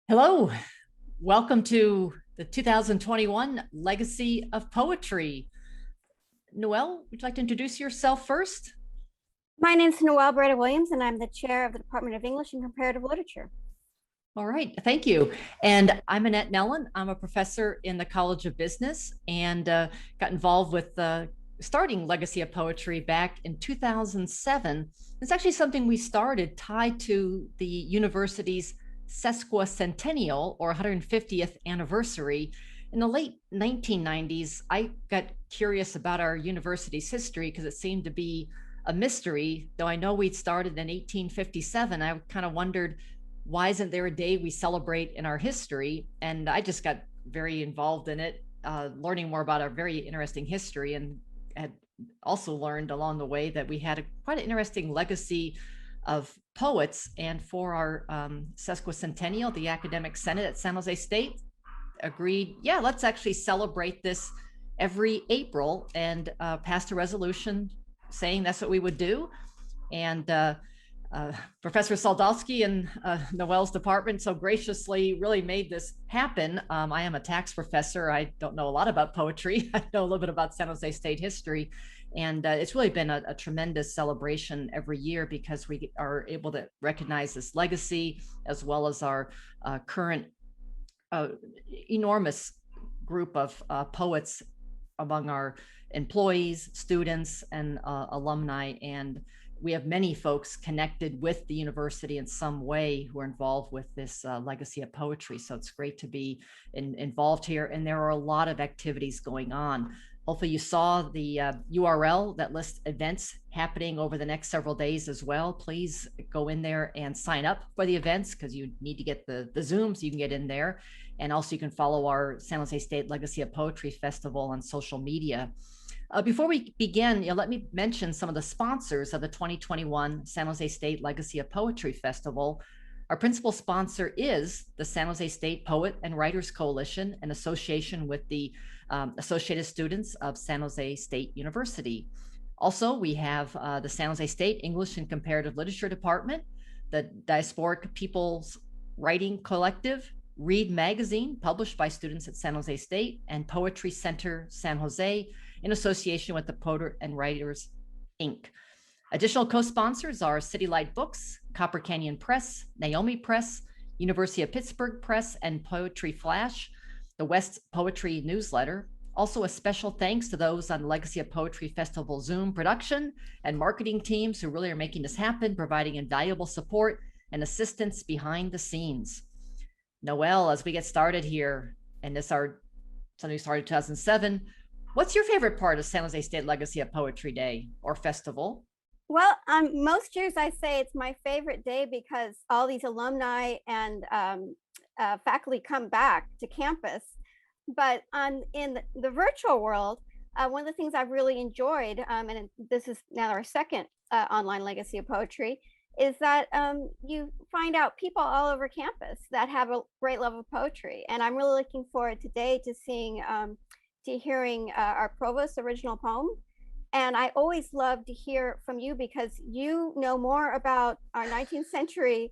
Hello, welcome to the 2021 Legacy of Poetry. Noelle, would you like to introduce yourself first? My name is Noelle Breda Williams, and I'm the chair of the Department of English and Comparative Literature. All right, thank you. And I'm Annette Nellen. I'm a professor in the College of Business and got involved with starting Legacy of Poetry back in 2007. It's actually something we started tied to the university's sesquicentennial or 150th anniversary. In the late 1990s, I got curious about our university's history because it seemed to be a mystery. Though I know we'd started in 1857, I kind of wondered, why isn't there a day we celebrate in our history? And I just got very involved in it, learning more about our very interesting history, and had also learned along the way that we had quite an interesting legacy of poets. And for our sesquicentennial, the Academic Senate at San Jose State agreed, yeah, let's actually celebrate this every April, and passed a resolution saying that's what we would do. And Professor Saldowski and Noelle's department so graciously really made this happen. I am a tax professor. I don't know a lot about poetry. I know a little bit about San Jose State history. And it's really been a tremendous celebration every year because we are able to recognize this legacy as well as our current enormous group of poets among our employees, students, and alumni. And we have many folks connected with the university in some way who are involved with this legacy of poetry. So it's great to be involved here. And there are a lot of activities going on. Hopefully you saw the URL that lists events happening over the next several days as well. Please go in there and sign up for the events because you need to get the Zoom so you can get in there. And also you can follow our San Jose State Legacy of Poetry Festival on social media. Before we begin, let me mention some of the sponsors of the 2021 San Jose State Legacy of Poetry Festival. Our principal sponsor is the San Jose State Poet and Writers Coalition, in association with the Associated Students of San Jose State University. Also, we have the San Jose State English and Comparative Literature Department, the Diasporic People's Writing Collective, Read Magazine, published by students at San Jose State, and Poetry Center San Jose, in association with the Poet and Writers, Inc. Additional co-sponsors are City Light Books, Copper Canyon Press, Naomi Press, University of Pittsburgh Press, and Poetry Flash, the West Poetry Newsletter. Also, a special thanks to those on Legacy of Poetry Festival Zoom production and marketing teams who really are making this happen, providing invaluable support and assistance behind the scenes. Noelle, as we get started here, and this our something we started in 2007, what's your favorite part of San Jose State Legacy of Poetry Day or Festival? Well, most years I say it's my favorite day because all these alumni and faculty come back to campus. But in the virtual world, one of the things I've really enjoyed, and this is now our second online Legacy of Poetry, is that you find out people all over campus that have a great love of poetry. And I'm really looking forward today to hearing our Provost's original poem. And I always love to hear from you because you know more about our 19th century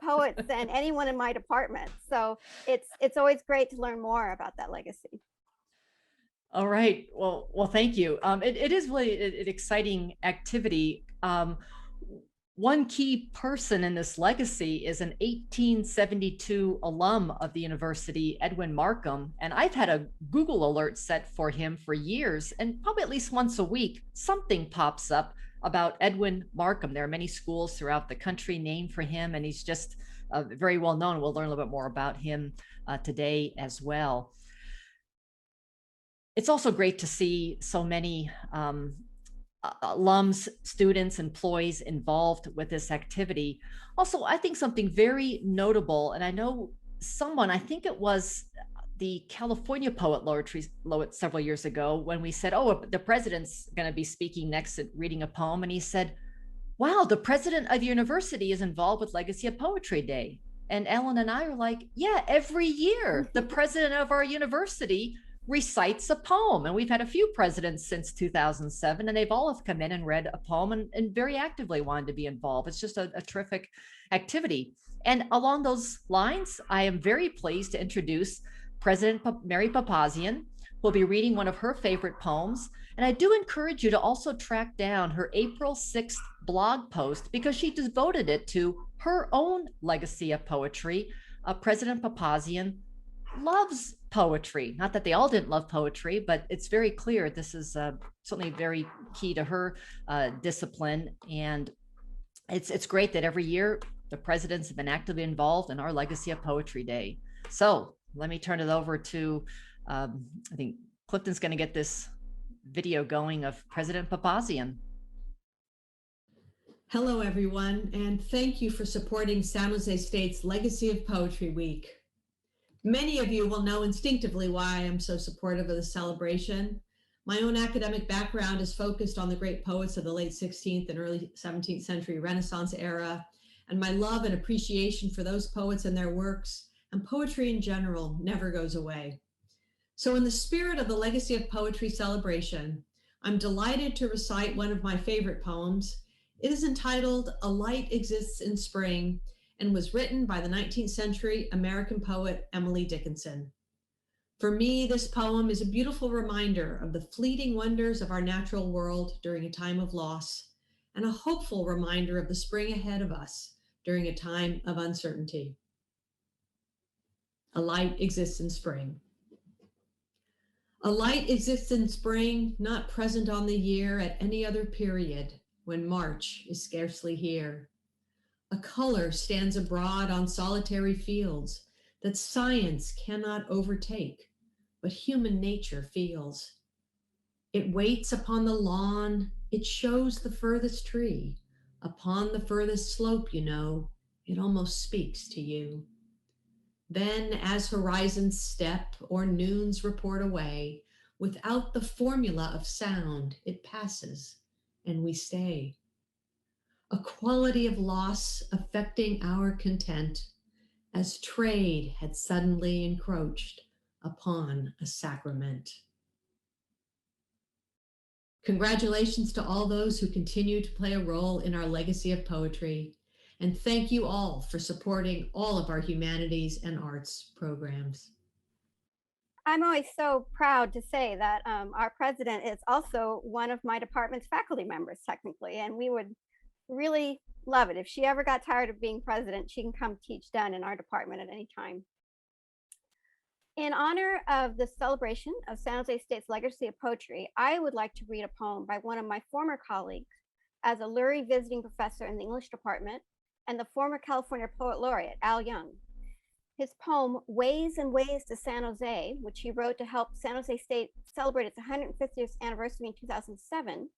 poets than anyone in my department. So it's always great to learn more about that legacy. All right. Well, thank you. It is really an exciting activity. One key person in this legacy is an 1872 alum of the university, Edwin Markham. And I've had a Google alert set for him for years, and probably at least once a week, something pops up about Edwin Markham. There are many schools throughout the country named for him, and he's just very well known. We'll learn a little bit more about him today as well. It's also great to see so many alums, students, employees involved with this activity. Also, I think something very notable, and I know someone, I think it was the California Poet Laureate several years ago, when we said, oh, the president's going to be speaking next and reading a poem. And he said, wow, the president of the university is involved with Legacy of Poetry Day. And Ellen and I are like, yeah, every year the president of our university recites a poem. And we've had a few presidents since 2007, and they've all have come in and read a poem and very actively wanted to be involved. It's just a terrific activity. And along those lines, I am very pleased to introduce President Mary Papasian, who will be reading one of her favorite poems. And I do encourage you to also track down her April 6th blog post because she devoted it to her own legacy of poetry. President Papasian loves poetry. Not that they all didn't love poetry, but it's very clear this is certainly very key to her discipline. And it's great that every year the presidents have been actively involved in our Legacy of Poetry Day. So let me turn it over to, I think Clifton's going to get this video going of President Papasian. Hello, everyone, and thank you for supporting San Jose State's Legacy of Poetry Week. Many of you will know instinctively why I am so supportive of the celebration. My own academic background is focused on the great poets of the late 16th and early 17th century Renaissance era, and my love and appreciation for those poets and their works, and poetry in general, never goes away. So in the spirit of the Legacy of Poetry celebration, I'm delighted to recite one of my favorite poems. It is entitled "A Light Exists in Spring" and was written by the 19th century American poet Emily Dickinson. For me, this poem is a beautiful reminder of the fleeting wonders of our natural world during a time of loss, and a hopeful reminder of the spring ahead of us during a time of uncertainty. A light exists in spring. A light exists in spring, not present on the year at any other period, when March is scarcely here. A color stands abroad on solitary fields that science cannot overtake, but human nature feels. It waits upon the lawn, it shows the furthest tree. Upon the furthest slope, you know, it almost speaks to you. Then, as horizons step or noons report away, without the formula of sound, it passes and we stay. A quality of loss affecting our content, as trade had suddenly encroached upon a sacrament. Congratulations to all those who continue to play a role in our legacy of poetry, and thank you all for supporting all of our humanities and arts programs. I'm always so proud to say that our president is also one of my department's faculty members, technically, and we would really love it. If she ever got tired of being president, she can come teach down in our department at any time. In honor of the celebration of San Jose State's Legacy of Poetry, I would like to read a poem by one of my former colleagues as a Lurie visiting professor in the English department and the former California Poet Laureate, Al Young. His poem, Ways and Ways to San Jose, which he wrote to help San Jose State celebrate its 150th anniversary in 2007,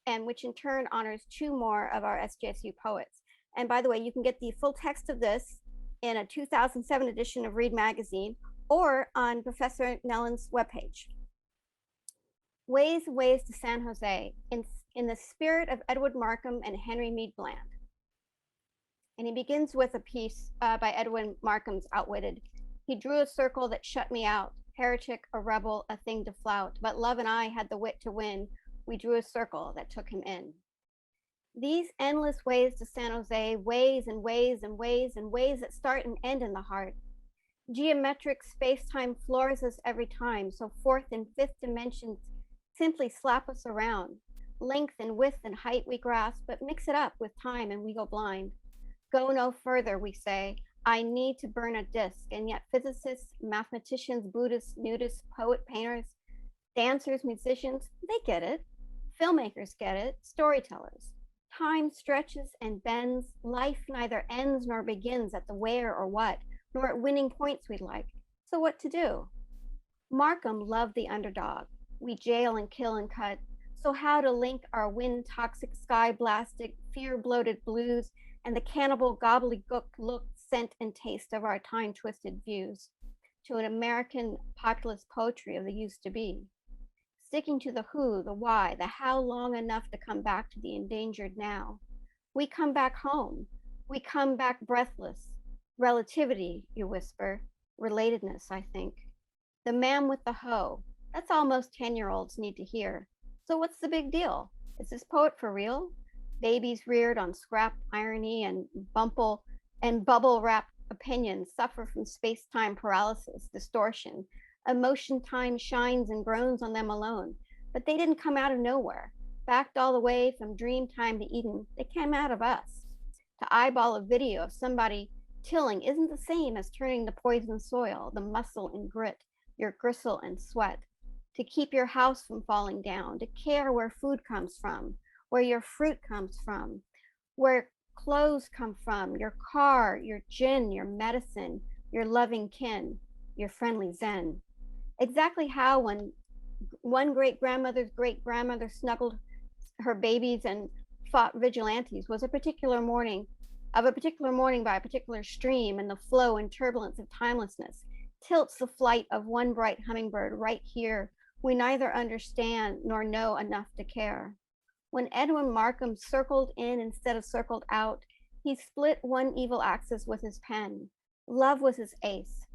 and which in turn honors two more of our SJSU poets. And by the way, you can get the full text of this in a 2007 edition of Read Magazine or on Professor Nellen's webpage. Ways and Ways to San Jose, in the spirit of Edwin Markham and Henry Mead Bland. And he begins with a piece by Edwin Markham's Outwitted. He drew a circle that shut me out, heretic, a rebel, a thing to flout, but love and I had the wit to win. We drew a circle that took him in. These endless ways to San Jose, ways and ways and ways and ways that start and end in the heart. Geometric space-time floors us every time, so fourth and fifth dimensions simply slap us around. Length and width and height we grasp, but mix it up with time and we go blind. Go no further, we say. I need to burn a disc, and yet physicists, mathematicians, Buddhists, nudists, poet, painters, dancers, musicians, they get it. Filmmakers get it, storytellers. Time stretches and bends, life neither ends nor begins at the where or what, nor at winning points we'd like. So what to do? Markham loved the underdog. We jail and kill and cut. So how to link our wind toxic, sky blasted, fear bloated blues and the cannibal gobbledygook look, scent, and taste of our time twisted views to an American populist poetry of the used to be. Sticking to the who, the why, the how long enough to come back to the endangered now. We come back home. We come back breathless. Relativity, you whisper. Relatedness, I think. The man with the hoe. That's all most 10-year-olds need to hear. So what's the big deal? Is this poet for real? Babies reared on scrap irony and bumble and bubble wrap opinions suffer from space-time paralysis, distortion. Emotion time shines and groans on them alone, but they didn't come out of nowhere. Backed all the way from dream time to Eden, they came out of us. To eyeball a video of somebody tilling isn't the same as turning the poison soil, the muscle and grit, your gristle and sweat. To keep your house from falling down, to care where food comes from, where your fruit comes from, where clothes come from, your car, your gin, your medicine, your loving kin, your friendly zen. Exactly how when one great-grandmother's great-grandmother snuggled her babies and fought vigilantes was a particular morning by a particular stream, and the flow and turbulence of timelessness tilts the flight of one bright hummingbird right here. We neither understand nor know enough to care. When Edwin Markham circled in instead of circled out, he split one evil axis with his pen. Love was his ace.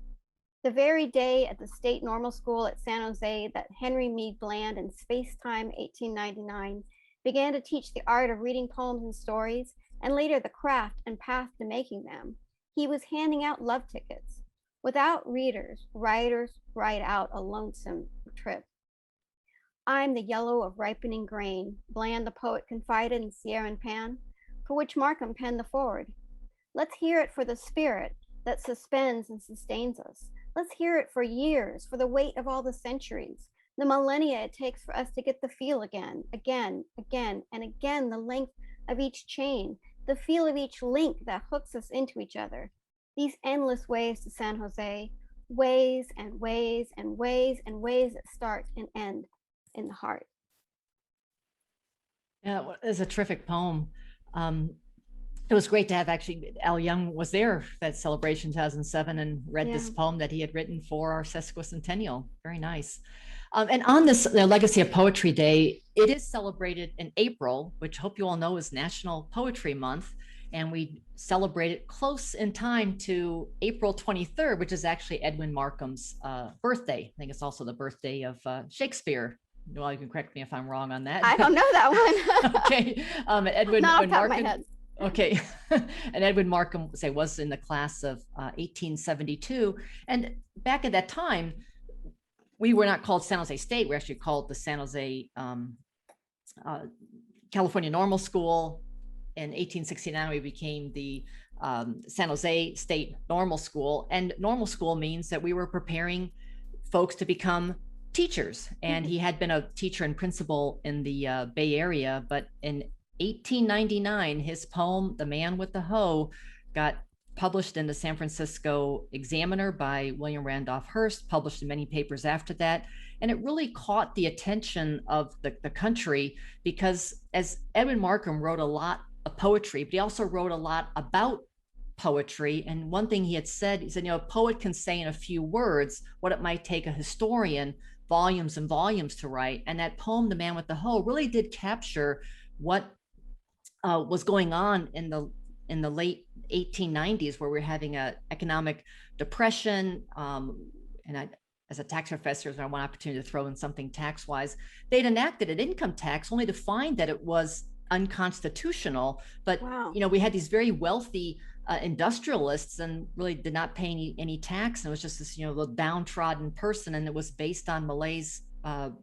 The very day at the State Normal School at San Jose that Henry Mead Bland in Spacetime 1899 began to teach the art of reading poems and stories, and later the craft and path to making them, he was handing out love tickets. Without readers, writers write out a lonesome trip. I'm the yellow of ripening grain, Bland the poet confided in Sierra and Pan, for which Markham penned the foreword. Let's hear it for the spirit that suspends and sustains us. Let's hear it for years, for the weight of all the centuries, the millennia it takes for us to get the feel again, and again, the length of each chain, the feel of each link that hooks us into each other. These endless ways to San Jose, ways and ways and ways and ways that start and end in the heart. Yeah, it's a terrific poem. It was great to have, actually, Al Young was there that celebration 2007 and read this poem that he had written for our sesquicentennial. Very nice. And on this, the Legacy of Poetry Day, it is celebrated in April, which I hope you all know is National Poetry Month. And we celebrate it close in time to April 23rd, which is actually Edwin Markham's birthday. I think it's also the birthday of Shakespeare. Well, you can correct me if I'm wrong on that. I don't know that one. Okay. Edwin Markham. Okay. And Edwin Markham, say, was in the class of 1872. And back at that time, we were not called San Jose State. We actually called the San Jose California Normal School. In 1869, we became the San Jose State Normal School. And normal school means that we were preparing folks to become teachers. And he had been a teacher and principal in the Bay Area, but in 1899, his poem, The Man with the Hoe, got published in the San Francisco Examiner by William Randolph Hearst, published in many papers after that. And it really caught the attention of the country because, as Edwin Markham wrote a lot of poetry, but he also wrote a lot about poetry. And one thing he said, you know, a poet can say in a few words what it might take a historian volumes and volumes to write. And that poem, The Man with the Hoe, really did capture what was going on in the late 1890s, where we're having an economic depression. As a tax professor, I want opportunity to throw in something tax-wise. They'd enacted an income tax only to find that it was unconstitutional. But you know, we had these very wealthy industrialists and really did not pay any tax. And it was just this, you know, little downtrodden person. And it was based on Millet's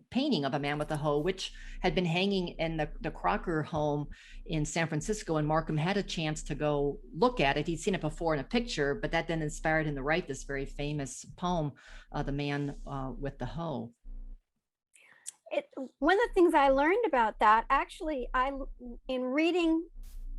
painting of A Man with a Hoe, which had been hanging in the Crocker home in San Francisco. And Markham had a chance to go look at it. He'd seen it before in a picture, but that then inspired him to write this very famous poem, The Man with the Hoe. One of the things I learned about that, actually, in reading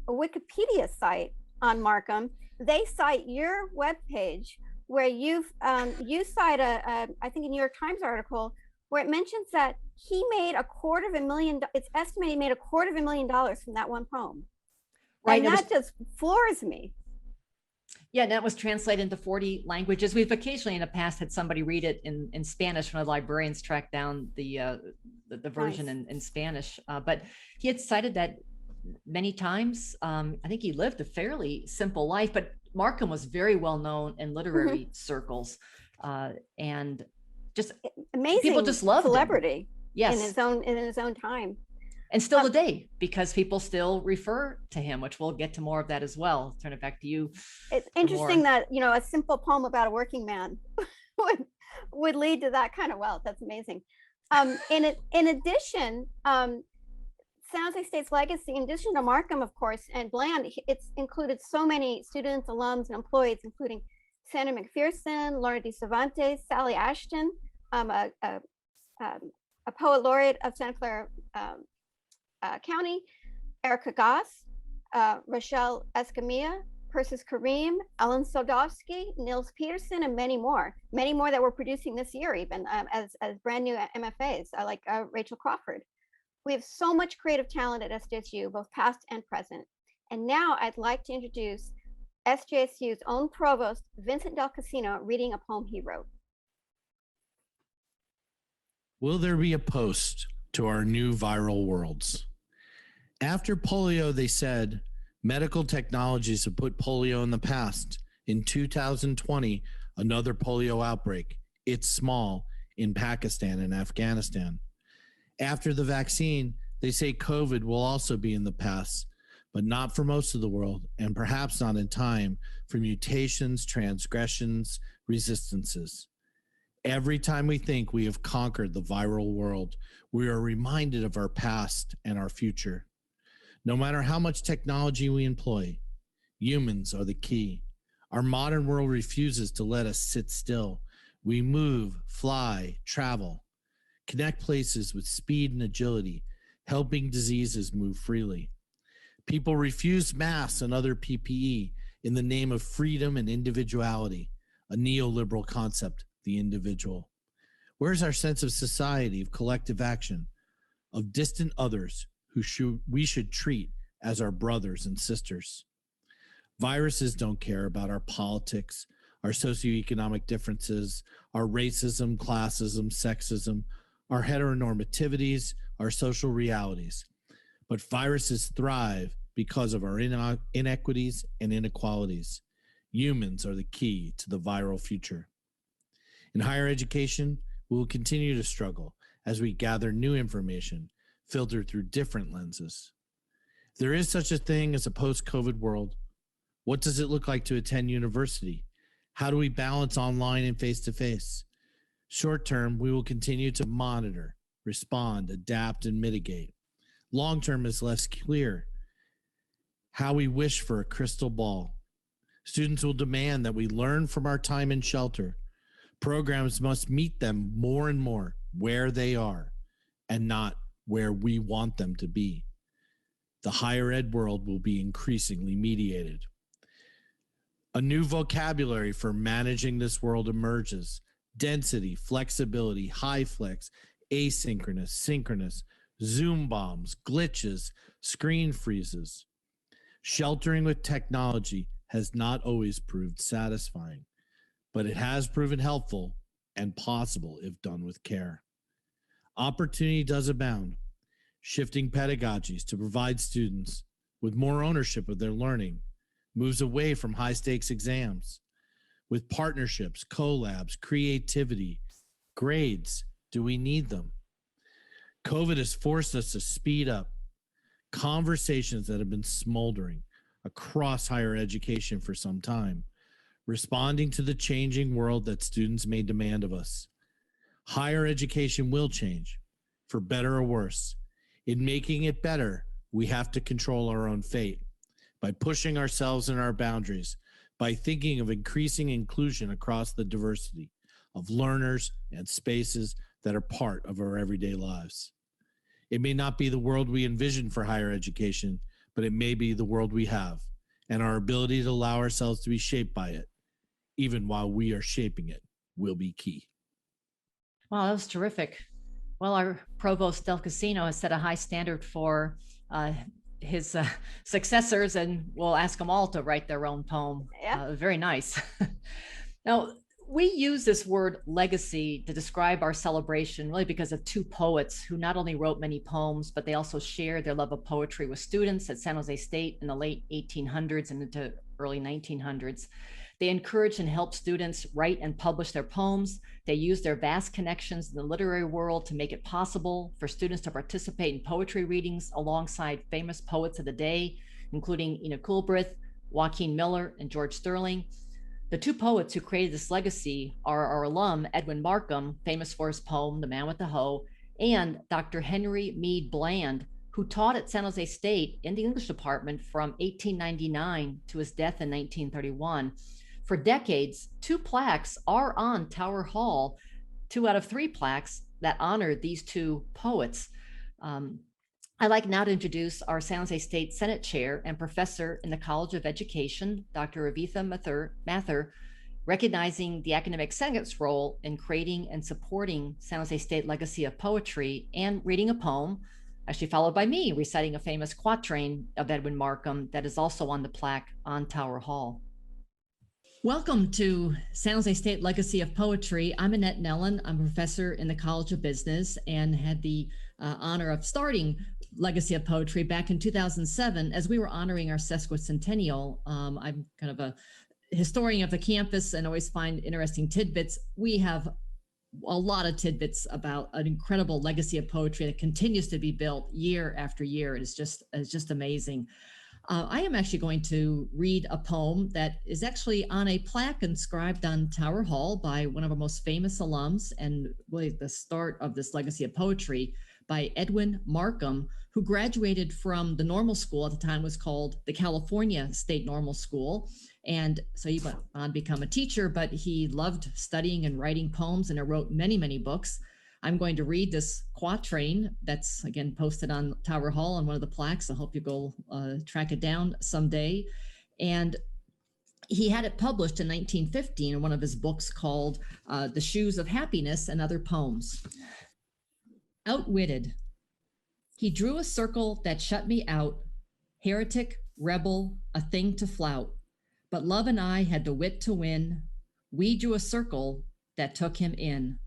a Wikipedia site on Markham, they cite your webpage where you cite I think a New York Times article where it mentions that he made $250,000. It's estimated he made $250,000 from that one poem. Right. And that just floors me. Yeah, and that was translated into 40 languages. We've occasionally in the past had somebody read it in Spanish when the librarians tracked down the version in Spanish. But he had cited that many times. I think he lived a fairly simple life, but Markham was very well known in literary circles, and just amazing. People just loved celebrity. Him. Yes, in his own time. And still today, because people still refer to him, which we'll get to more of that as well. Turn it back to you. It's interesting that, you know, a simple poem about a working man would lead to that kind of wealth. That's amazing. In addition, San Jose State's legacy, in addition to Markham, of course, and Bland, it's included so many students, alums, and employees, including Sandra McPherson, Lorna de Cervantes, Sally Ashton, a poet laureate of Santa Clara County, Erica Goss, Rochelle Escamilla, Persis Kareem, Ellen Sodowski, Nils Peterson, and many more that we're producing this year, even as brand new MFAs, like Rachel Crawford. We have so much creative talent at SJSU, both past and present. And now I'd like to introduce SJSU's own provost, Vincent Del Casino, reading a poem he wrote. Will there be a post to our new viral worlds? After polio, they said, medical technologies have put polio in the past. In 2020, another polio outbreak. It's small in Pakistan and Afghanistan. After the vaccine, they say COVID will also be in the past, but not for most of the world, and perhaps not in time for mutations, transgressions, resistances. Every time we think we have conquered the viral world, we are reminded of our past and our future. No matter how much technology we employ, humans are the key. Our modern world refuses to let us sit still. We move, fly, travel, connect places with speed and agility, helping diseases move freely. People refuse masks and other PPE in the name of freedom and individuality, a neoliberal concept, the individual. Where's our sense of society, of collective action, of distant others who we should treat as our brothers and sisters? Viruses don't care about our politics, our socioeconomic differences, our racism, classism, sexism, our heteronormativities, our social realities. But viruses thrive because of our inequities and inequalities. Humans are the key to the viral future. In higher education, we will continue to struggle as we gather new information filtered through different lenses. If there is such a thing as a post-COVID world, what does it look like to attend university? How do we balance online and face-to-face? Short term, we will continue to monitor, respond, adapt, and mitigate. Long term is less clear. How we wish for a crystal ball. Students will demand that we learn from our time in shelter. Programs must meet them more and more where they are and not where we want them to be. The higher ed world will be increasingly mediated. A new vocabulary for managing this world emerges. Density, flexibility, high flex, asynchronous, synchronous, Zoom bombs, glitches, screen freezes. Sheltering with technology has not always proved satisfying, but it has proven helpful and possible if done with care. Opportunity does abound, shifting pedagogies to provide students with more ownership of their learning, moves away from high-stakes exams. With partnerships, collabs, creativity, grades, do we need them? COVID has forced us to speed up conversations that have been smoldering across higher education for some time, responding to the changing world that students may demand of us. Higher education will change, for better or worse. In making it better, we have to control our own fate by pushing ourselves and our boundaries, by thinking of increasing inclusion across the diversity of learners and spaces that are part of our everyday lives. It may not be the world we envision for higher education, but it may be the world we have, and our ability to allow ourselves to be shaped by it, even while we are shaping it, will be key. Wow, that was terrific. Well, our Provost Del Casino has set a high standard for his successors, and we'll ask them all to write their own poem. Yeah. Very nice. Now, we use this word legacy to describe our celebration really because of two poets who not only wrote many poems, but they also shared their love of poetry with students at San Jose State in the late 1800s and into early 1900s. They encourage and help students write and publish their poems. They use their vast connections in the literary world to make it possible for students to participate in poetry readings alongside famous poets of the day, including Enoch Coolbrith, Joaquin Miller, and George Sterling. The two poets who created this legacy are our alum, Edwin Markham, famous for his poem, The Man with the Hoe, and Dr. Henry Mead Bland, who taught at San Jose State in the English department from 1899 to his death in 1931. For decades, two plaques are on Tower Hall, 2 out of 3 plaques that honor these two poets. I'd like now to introduce our San Jose State Senate Chair and Professor in the College of Education, Dr. Ravisha Methor, recognizing the Academic Senate's role in creating and supporting San Jose State legacy of poetry and reading a poem, actually followed by me reciting a famous quatrain of Edwin Markham that is also on the plaque on Tower Hall. Welcome to San Jose State Legacy of Poetry. I'm Annette Nellen. I'm a professor in the College of Business and had the honor of starting Legacy of Poetry back in 2007 as we were honoring our sesquicentennial. I'm kind of a historian of the campus and always find interesting tidbits. We have a lot of tidbits about an incredible legacy of poetry that continues to be built year after year. It's just amazing. I am actually going to read a poem that is actually on a plaque inscribed on Tower Hall by one of our most famous alums and really the start of this legacy of poetry by Edwin Markham, who graduated from the normal school at the time was called the California State Normal School. And so he went on to become a teacher, but he loved studying and writing poems and wrote many, many books. I'm going to read this quatrain that's, again, posted on Tower Hall on one of the plaques. I hope you go track it down someday. And he had it published in 1915 in one of his books called The Shoes of Happiness and Other Poems. Outwitted. He drew a circle that shut me out, heretic, rebel, a thing to flout. But love and I had the wit to win. We drew a circle that took him in.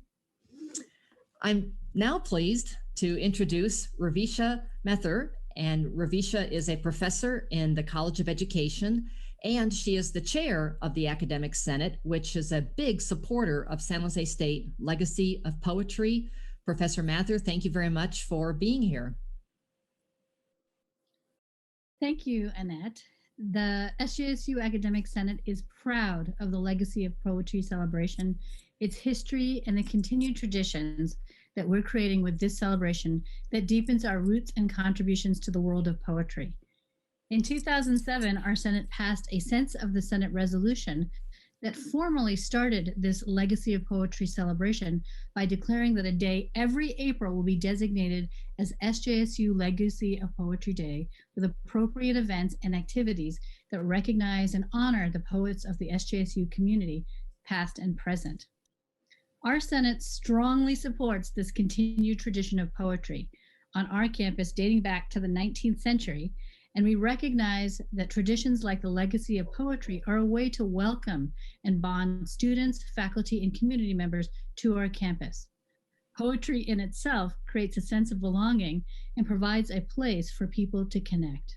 I'm now pleased to introduce Ravisha Methor, and Ravisha is a professor in the College of Education, and she is the chair of the Academic Senate, which is a big supporter of San Jose State Legacy of Poetry. Professor Methor, thank you very much for being here. Thank you, Annette. The SJSU Academic Senate is proud of the Legacy of Poetry celebration, its history, and the continued traditions that we're creating with this celebration that deepens our roots and contributions to the world of poetry. In 2007, our Senate passed a Sense of the Senate resolution that formally started this Legacy of Poetry celebration by declaring that a day every April will be designated as SJSU Legacy of Poetry Day with appropriate events and activities that recognize and honor the poets of the SJSU community, past and present. Our Senate strongly supports this continued tradition of poetry on our campus dating back to the 19th century, and we recognize that traditions like the Legacy of Poetry are a way to welcome and bond students, faculty, and community members to our campus. Poetry in itself creates a sense of belonging and provides a place for people to connect.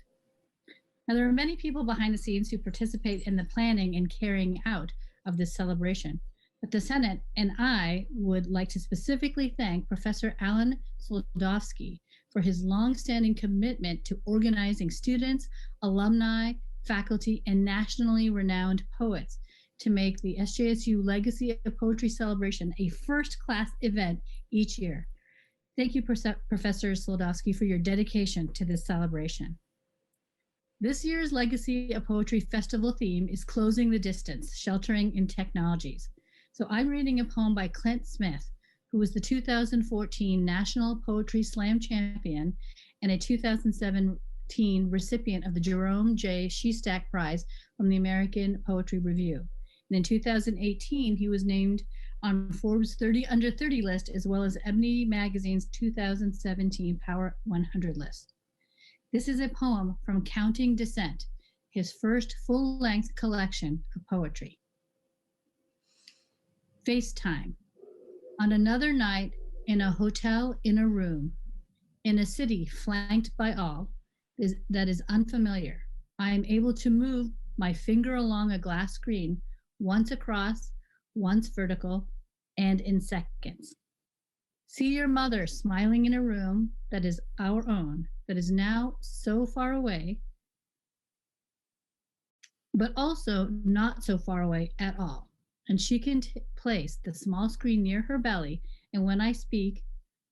Now, there are many people behind the scenes who participate in the planning and carrying out of this celebration. But the Senate and I would like to specifically thank Professor Alan Soldowski for his longstanding commitment to organizing students, alumni, faculty, and nationally renowned poets to make the SJSU Legacy of Poetry celebration a first-class event each year. Thank you, Professor Soldowski, for your dedication to this celebration. This year's Legacy of Poetry Festival theme is Closing the Distance, Sheltering in Technologies. So I'm reading a poem by Clint Smith, who was the 2014 National Poetry Slam Champion and a 2017 recipient of the Jerome J. Shestack Prize from the American Poetry Review. And in 2018, he was named on Forbes 30 Under 30 list, as well as Ebony Magazine's 2017 Power 100 list. This is a poem from Counting Descent, his first full-length collection of poetry. FaceTime. On another night, in a hotel in a room, in a city flanked by all that is unfamiliar, I am able to move my finger along a glass screen once across, once vertical, and in seconds. See your mother smiling in a room that is our own, that is now so far away, but also not so far away at all. And she can place the small screen near her belly, and when I speak,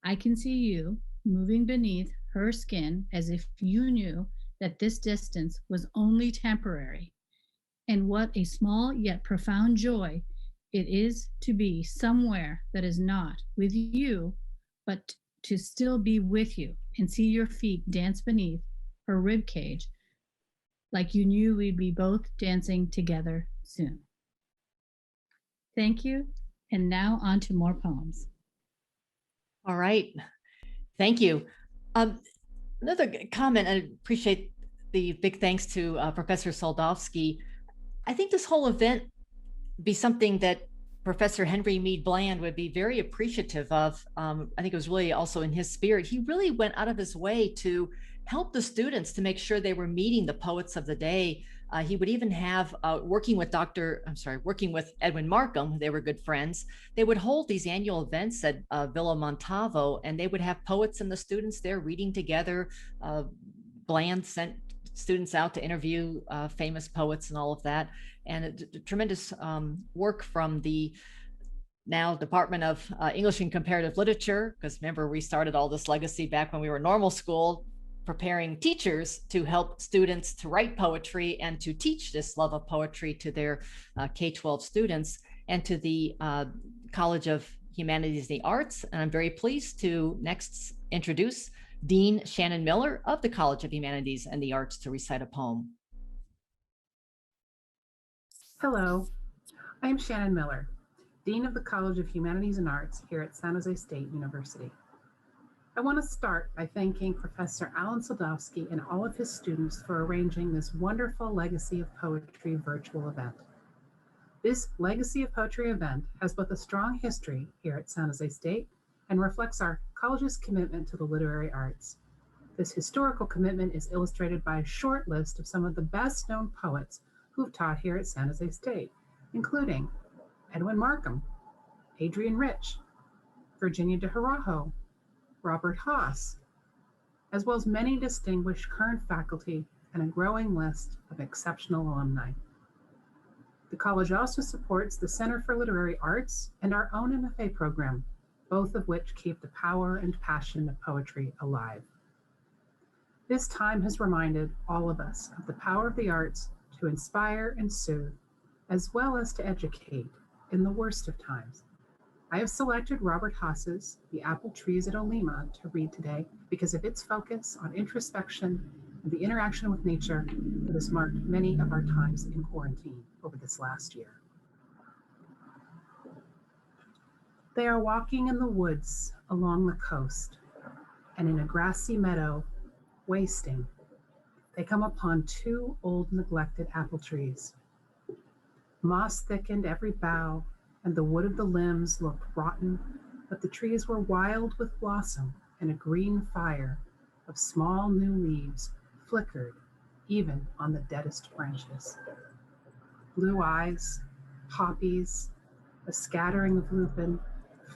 I can see you moving beneath her skin as if you knew that this distance was only temporary. And what a small yet profound joy it is to be somewhere that is not with you, but to still be with you and see your feet dance beneath her rib cage like you knew we'd be both dancing together soon. Thank you. And now on to more poems. All right. Thank you. Another comment, I appreciate the big thanks to Professor Soldovsky. I think this whole event be something that Professor Henry Mead Bland would be very appreciative of. I think it was really also in his spirit. He really went out of his way to help the students to make sure they were meeting the poets of the day. He would even have, working with Edwin Markham, they were good friends, they would hold these annual events at Villa Montavo, and they would have poets and the students there reading together. Bland sent students out to interview famous poets and all of that. And tremendous work from the now Department of English and Comparative Literature, because remember, we started all this legacy back when we were normal school, preparing teachers to help students to write poetry and to teach this love of poetry to their K-12 students, and to the College of Humanities and the Arts. And I'm very pleased to next introduce Dean Shannon Miller of the College of Humanities and the Arts to recite a poem. Hello, I am Shannon Miller, Dean of the College of Humanities and Arts here at San Jose State University. I want to start by thanking Professor Alan Soldovsky and all of his students for arranging this wonderful Legacy of Poetry virtual event. This Legacy of Poetry event has both a strong history here at San Jose State and reflects our college's commitment to the literary arts. This historical commitment is illustrated by a short list of some of the best known poets who've taught here at San Jose State, including Edwin Markham, Adrienne Rich, Virginia de Harajo, Robert Haas, as well as many distinguished current faculty and a growing list of exceptional alumni. The college also supports the Center for Literary Arts and our own MFA program, both of which keep the power and passion of poetry alive. This time has reminded all of us of the power of the arts to inspire and soothe, as well as to educate in the worst of times. I have selected Robert Haas's The Apple Trees at Olema to read today because of its focus on introspection and the interaction with nature that has marked many of our times in quarantine over this last year. They are walking in the woods along the coast, and in a grassy meadow, wasting, they come upon two old neglected apple trees. Moss thickened every bough, and the wood of the limbs looked rotten, but the trees were wild with blossom, and a green fire of small new leaves flickered even on the deadest branches. Blue eyes, poppies, a scattering of lupin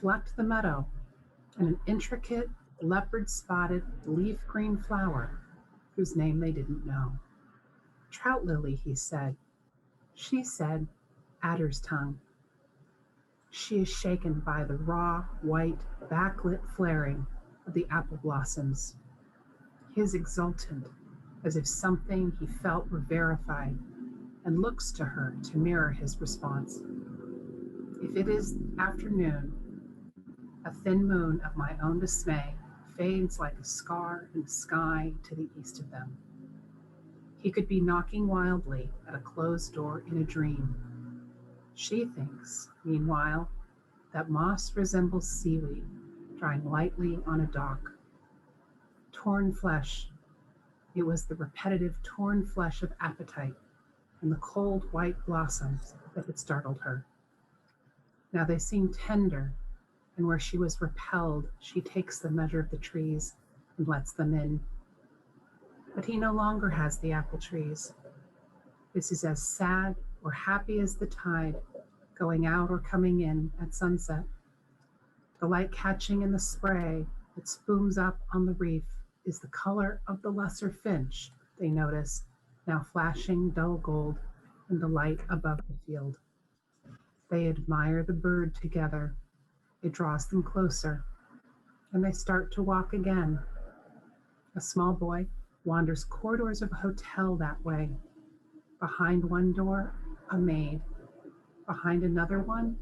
flecked the meadow, and an intricate leopard-spotted leaf green flower whose name they didn't know. Trout lily, he said. She said, adder's tongue. She is shaken by the raw, white, backlit flaring of the apple blossoms. His exultant, as if something he felt were verified, and looks to her to mirror his response. If it is afternoon, a thin moon of my own dismay fades like a scar in the sky to the east of them. He could be knocking wildly at a closed door in a dream. She thinks, meanwhile, that moss resembles seaweed drying lightly on a dock. Torn flesh. It was the repetitive torn flesh of appetite and the cold white blossoms that had startled her. Now they seem tender, and where she was repelled, she takes the measure of the trees and lets them in. But he no longer has the apple trees. This is as sad or happy as the tide going out or coming in at sunset. The light catching in the spray that spooms up on the reef is the color of the lesser finch, they notice, now flashing dull gold in the light above the field. They admire the bird together. It draws them closer, and they start to walk again. A small boy wanders corridors of a hotel that way. Behind one door, a maid. Behind another one,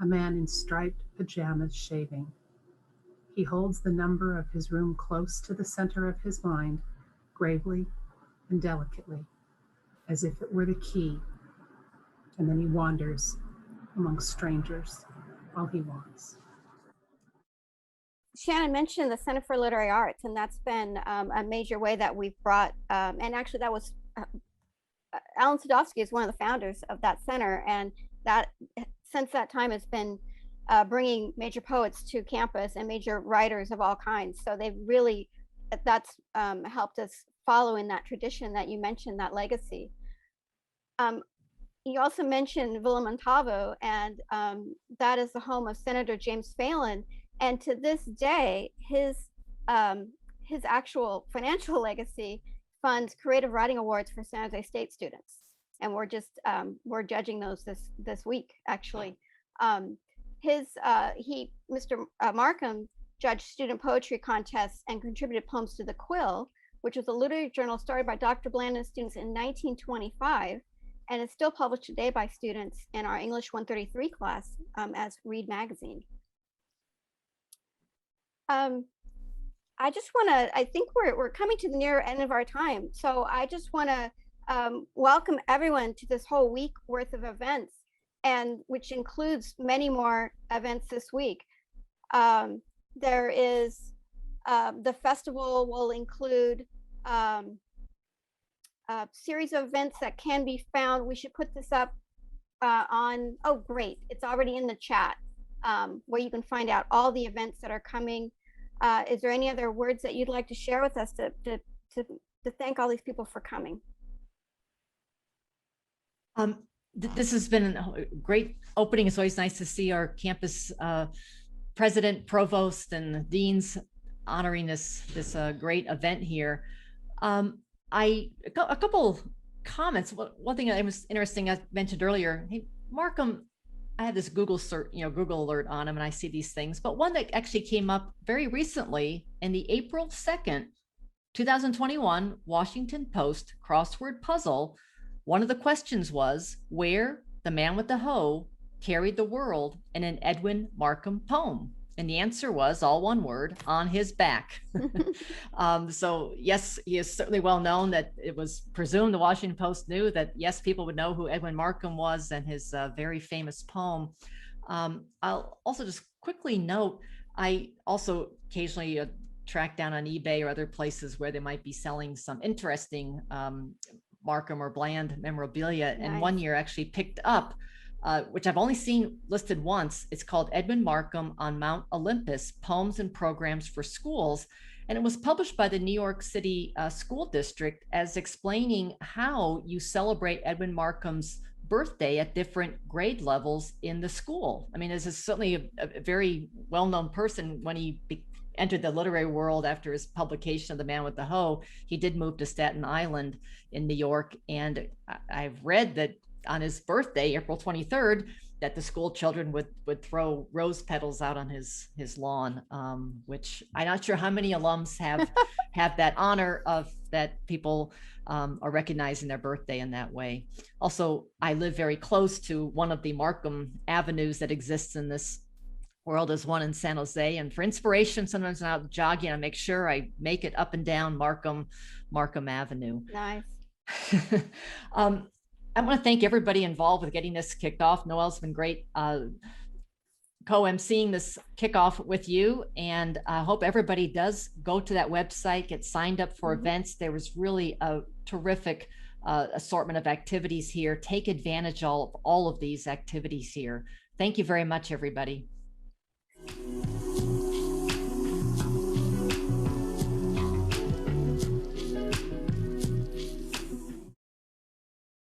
a man in striped pajamas shaving. He holds the number of his room close to the center of his mind, gravely and delicately, as if it were the key. And then he wanders among strangers all he wants. Shannon mentioned the Center for Literary Arts, and that's been a major way that we've brought, and actually that was, Alan Sadowski is one of the founders of that center, and that since that time has been bringing major poets to campus and major writers of all kinds. So they've really, that's helped us follow in that tradition that you mentioned, that legacy. You also mentioned Villa Montalvo, and that is the home of Senator James Phelan. And to this day, his actual financial legacy funds creative writing awards for San Jose State students. And we're just, we're judging those this week, actually. Mr. Markham judged student poetry contests and contributed poems to The Quill, which was a literary journal started by Dr. Blandon's students in 1925, and is still published today by students in our English 133 class as Read Magazine. I just want to, I think we're coming to the near end of our time. So I just want to welcome everyone to this whole week worth of events, and which includes many more events this week. There is, the festival will include a series of events that can be found. We should put this up on, oh great, it's already in the chat, where you can find out all the events that are coming. Is there any other words that you'd like to share with us to thank all these people for coming? This has been a great opening. It's always nice to see our campus president, provost, and deans honoring this great event here. A couple comments. One thing that was interesting, I mentioned earlier. Hey, Markham, I have this Google search, Google alert on him, and I see these things. But one that actually came up very recently in the April 2nd, 2021 Washington Post crossword puzzle. One of the questions was where the man with the hoe carried the world in an Edwin Markham poem. And the answer was all one word, on his back. So yes, he is certainly well known. That it was presumed the Washington Post knew that, yes, people would know who Edwin Markham was and his very famous poem. I'll also just quickly note, I also occasionally track down on eBay or other places where they might be selling some interesting Markham or Bland memorabilia. Nice. And one year actually picked up, which I've only seen listed once. It's called Edmund Markham on Mount Olympus, Poems and Programs for Schools. And it was published by the New York City School District as explaining how you celebrate Edwin Markham's birthday at different grade levels in the school. I mean, this is certainly a very well-known person. When he entered the literary world after his publication of The Man with the Hoe, he did move to Staten Island in New York. And I've read that on his birthday, April 23rd, that the school children would throw rose petals out on his lawn, which I'm not sure how many alums have that honor of that people are recognizing their birthday in that way. Also, I live very close to one of the Markham avenues that exists in this world, is one in San Jose. And for inspiration, sometimes when I'm out jogging, I make sure I make it up and down Markham Avenue. Nice. I want to thank everybody involved with getting this kicked off. Noelle's been great co-emceeing this kickoff with you, and I hope everybody does go to that website, get signed up for events. There was really a terrific assortment of activities here. Take advantage of all of these activities here. Thank you very much, everybody.